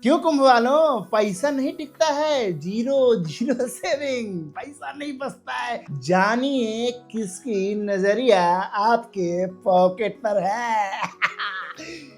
क्यों कुंभ वालों, पैसा नहीं टिकता है। जीरो जीरो सेविंग, पैसा नहीं बचता है। जानिए किसकी नजरिया आपके पॉकेट पर है।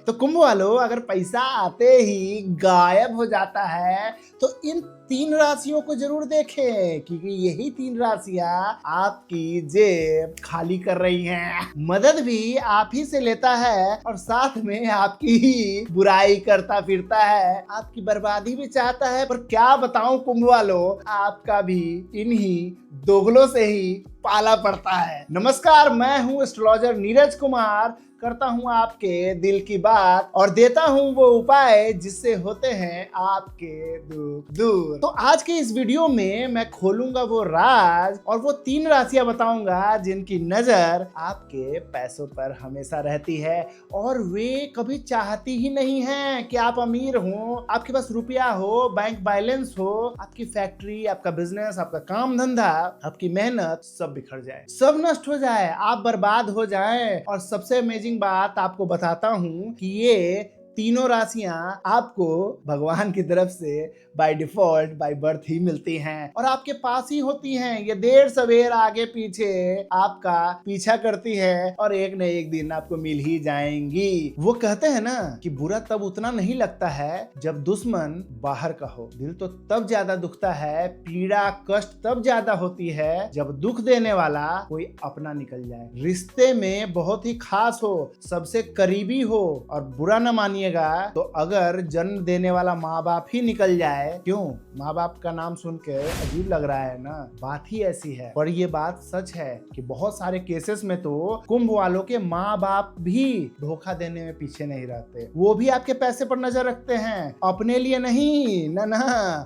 तो कुंभ वालों, अगर पैसा आते ही गायब हो जाता है तो इन तीन राशियों को जरूर देखें, क्योंकि यही तीन राशियां आपकी जेब खाली कर रही हैं। मदद भी आप ही से लेता है और साथ में आपकी ही बुराई करता फिरता है, आपकी बर्बादी भी चाहता है। पर क्या बताऊं कुंभ वालों, आपका भी इन्हीं दोगलों से ही पाला पड़ता है। नमस्कार, मैं हूं एस्ट्रोलॉजर नीरज कुमार। करता हूं आपके दिल की बात और देता हूं वो उपाय जिससे होते हैं आपके दुख दूर। तो आज के इस वीडियो में मैं खोलूंगा वो राज और वो तीन राशियां बताऊंगा जिनकी नजर आपके पैसों पर हमेशा रहती है और वे कभी चाहती ही नहीं है कि आप अमीर हो, आपके पास रुपया हो, बैंक बैलेंस हो, आपकी फैक्ट्री, आपका बिजनेस, आपका काम धंधा, आपकी मेहनत सब बिखर जाए, सब नष्ट हो जाए, आप बर्बाद हो जाएं। और सबसे अमेजिंग बात आपको बताता हूं कि ये तीनों राशियां आपको भगवान की तरफ से बाय डिफॉल्ट, बाय बर्थ ही मिलती हैं और आपके पास ही होती हैं। ये देर सवेर आगे पीछे आपका पीछा करती है और एक न एक दिन आपको मिल ही जाएंगी। वो कहते हैं ना कि बुरा तब उतना नहीं लगता है जब दुश्मन बाहर का हो, दिल तो तब ज्यादा दुखता है, पीड़ा कष्ट तब ज्यादा होती है जब दुख देने वाला कोई अपना निकल जाए, रिश्ते में बहुत ही खास हो, सबसे करीबी हो। और बुरा न मानिएगा तो अगर जन्म देने वाला माँ बाप ही निकल जाए, क्यों, माँ बाप का नाम सुन के अजीब लग रहा है ना, बात ही ऐसी है। पर ये बात सच है कि बहुत सारे केसेस में तो कुंभ वालों के माँ बाप भी धोखा देने में पीछे नहीं रहते। वो भी आपके पैसे पर नजर रखते हैं, अपने लिए नहीं, ना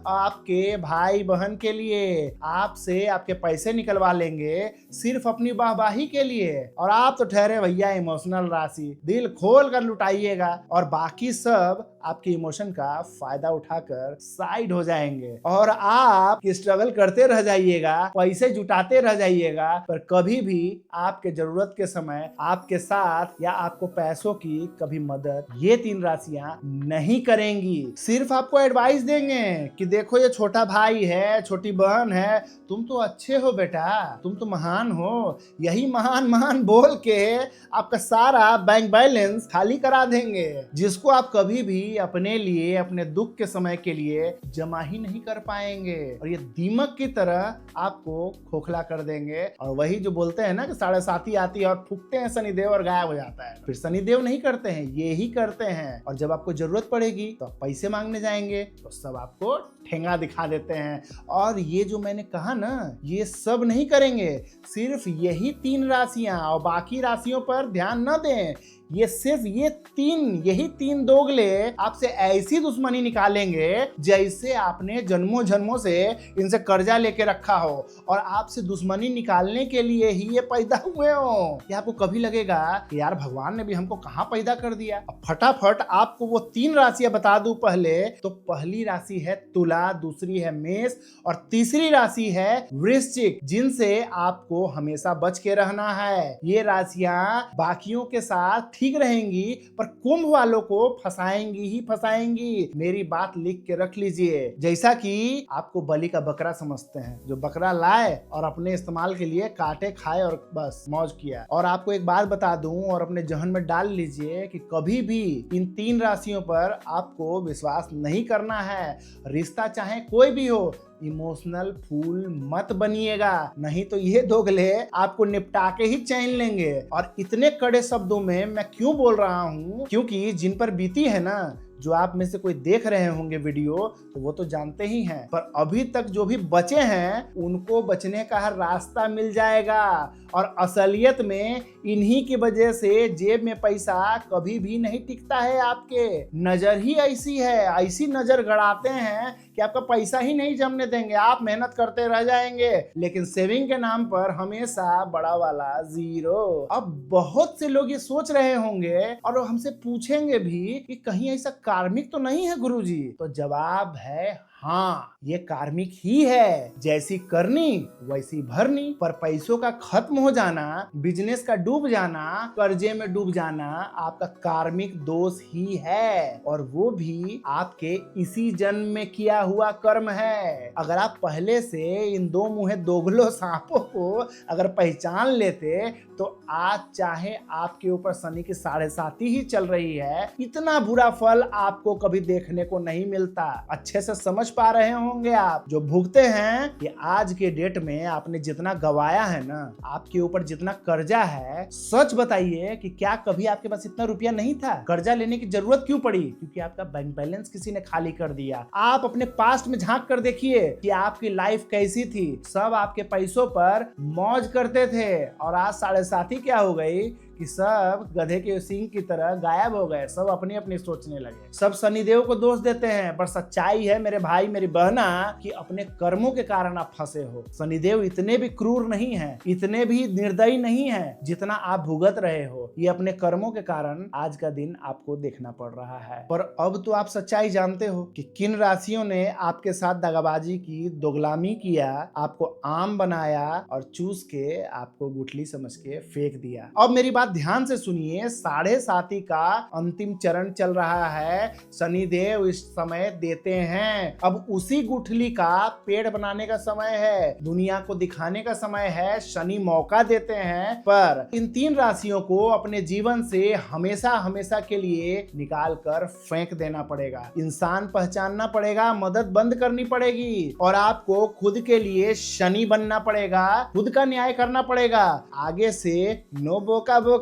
आपके भाई बहन के लिए आपसे आपके पैसे निकलवा लेंगे सिर्फ अपनी वाहवाही के लिए। और आप तो ठहरे भैया इमोशनल राशि, दिल खोल कर लुटाइएगा और बाकी सब आपके इमोशन का फायदा उठाकर साइड हो जाएंगे और आप स्ट्रगल करते रह जाइएगा, पैसे जुटाते रह जाइएगा, पर कभी भी आपके जरूरत के समय आपके साथ या आपको पैसों की कभी मदद ये तीन राशियां नहीं करेंगी। सिर्फ आपको एडवाइस देंगे कि देखो ये छोटा भाई है, छोटी बहन है, तुम तो अच्छे हो बेटा, तुम तो महान हो, यही महान महान बोल के आपका सारा बैंक बैलेंस खाली करा देंगे, जिसको आप कभी भी अपने लिए, अपने दुख के समय के लिए जमा ही नहीं कर पाएंगे। और ये दीमक की तरह आपको खोखला कर देंगे। और वही जो बोलते हैं ना कि 7.5 आती है और फूकते हैं शनिदेव और गायब हो जाता है, फिर शनिदेव नहीं करते हैं, ये ही करते हैं। और जब आपको जरूरत पड़ेगी तो आप पैसे मांगने जाएंगे तो सब आपको ठेंगा दिखा देते हैं। और ये जो मैंने कहा ना, ये सब नहीं करेंगे, सिर्फ यही तीन राशियां, और बाकी राशियों पर ध्यान न दें। ये सिर्फ यही तीन दोगले आपसे ऐसी दुश्मनी निकालेंगे जैसे आपने जन्मों जन्मों से इनसे कर्जा लेके रखा हो और आपसे दुश्मनी निकालने के लिए ही ये पैदा हुए हो। कि आपको कभी लगेगा कि यार भगवान ने भी हमको कहां पैदा कर दिया। अब फटाफट आपको वो तीन राशियां बता दूं। पहले तो पहली राशि है तुला, दूसरी है मेष और तीसरी राशि है वृश्चिक, जिनसे आपको हमेशा बच के रहना है। ये राशियां बाकियों के साथ ठीक रहेंगी पर कुंभ वालों को फंसाएंगी ही फंसाएंगी। मेरी बात लिख के रख लीजिए। जैसा कि आपको बलि का बकरा समझते हैं, जो बकरा लाए और अपने इस्तेमाल के लिए काटे, खाए और बस मौज किया। और आपको एक बात बता दूं और अपने जहन में डाल लीजिए कि कभी भी इन तीन राशियों पर आपको विश्वास नहीं करना है। रिश्ता चाहे कोई भी हो, इमोशनल फूल मत बनिएगा, नहीं तो ये दोगले आपको निपटा के ही चैन लेंगे। और इतने कड़े शब्दों में मैं क्यों बोल रहा हूं, क्योंकि जिन पर बीती है ना, जो आप में से कोई देख रहे होंगे वीडियो तो वो तो जानते ही हैं, पर अभी तक जो भी बचे हैं उनको बचने का हर रास्ता मिल जाएगा। और असलियत में इन्हीं की वजह से जेब में पैसा कभी भी नहीं टिकता है। आपके नजर ही ऐसी है, ऐसी नजर गड़ाते हैं कि आपका पैसा ही नहीं जमने देंगे। आप मेहनत करते रह जाएंगे लेकिन सेविंग के नाम पर हमेशा बड़ा वाला जीरो। अब बहुत से लोग ये सोच रहे होंगे और हमसे पूछेंगे भी कि कहीं ऐसा कार्मिक तो नहीं है गुरुजी। तो जवाब है हाँ, ये कार्मिक ही है। जैसी करनी वैसी भरनी। पर पैसों का खत्म हो जाना, बिजनेस का डूब जाना, कर्जे में डूब जाना आपका कार्मिक दोष ही है, और वो भी आपके इसी जन्म में किया हुआ कर्म है। अगर आप पहले से इन दो मुंहे दोगलो सांपों को अगर पहचान लेते तो आज चाहे आपके ऊपर शनि की 7.5 ही चल रही है, इतना बुरा फल आपको कभी देखने को नहीं मिलता। अच्छे से समझ पा रहे होंगे आप। जो भुगते हैं कि आज के डेट में आपने जितना गवाया है ना, आपके ऊपर जितना कर्जा है, सच बताइए कि क्या कभी आपके पास इतना रुपया नहीं था? कर्जा लेने की जरूरत क्यों पड़ी? क्योंकि आपका बैंक बैलेंस किसी ने खाली कर दिया। आप अपने पास्ट में झांक कर देखिए कि आपकी लाइफ कैसी थी। सब आपके पैसों पर मौज करते थे, और आज 7.5 क्या हो गई कि सब गधे के सींग की तरह गायब हो गए। सब अपनी अपनी सोचने लगे। सब शनिदेव को दोष देते हैं, पर सच्चाई है मेरे भाई मेरी बहना कि अपने कर्मों के कारण आप फंसे हो। शनिदेव इतने भी क्रूर नहीं हैं, इतने भी निर्दयी नहीं हैं जितना आप भुगत रहे हो। ये अपने कर्मों के कारण आज का दिन आपको देखना पड़ रहा है। पर अब तो आप सच्चाई जानते हो कि किन राशियों ने आपके साथ दगाबाजी की, दोगलामी किया, आपको आम बनाया और चूस के आपको गुठली समझ के फेंक दिया। अब मेरी बात ध्यान से सुनिए। 7.5 का अंतिम चरण चल रहा है। शनिदेव इस समय देते हैं। अब उसी गुठली का पेड़ बनाने का समय है, दुनिया को दिखाने का समय है। शनि मौका देते हैं, पर इन 3 राशियों को अपने जीवन से हमेशा हमेशा के लिए निकाल कर फेंक देना पड़ेगा। इंसान पहचानना पड़ेगा, मदद बंद करनी पड़ेगी, और आपको खुद के लिए शनि बनना पड़ेगा, खुद का न्याय करना पड़ेगा। आगे से नो बोका बोका।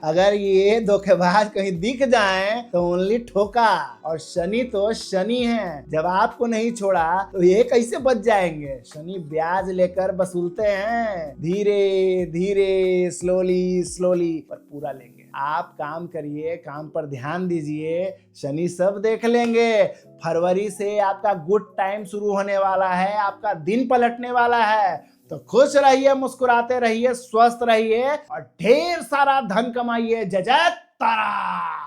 अगर ये धोखेबाज कहीं दिख जाए तो ओनली ठोका। और शनि तो शनि है, जब आपको नहीं छोड़ा तो ये कैसे बच जाएंगे? शनि ब्याज लेकर वसूलते हैं, धीरे धीरे, स्लोली स्लोली, पर पूरा लेंगे। आप काम करिए, काम पर ध्यान दीजिए, शनि सब देख लेंगे। फरवरी से आपका गुड टाइम शुरू होने वाला है, आपका दिन पलटने वाला है। तो खुश रहिए, मुस्कुराते रहिए, स्वस्थ रहिए और ढेर सारा धन कमाइए। जय जय तारा।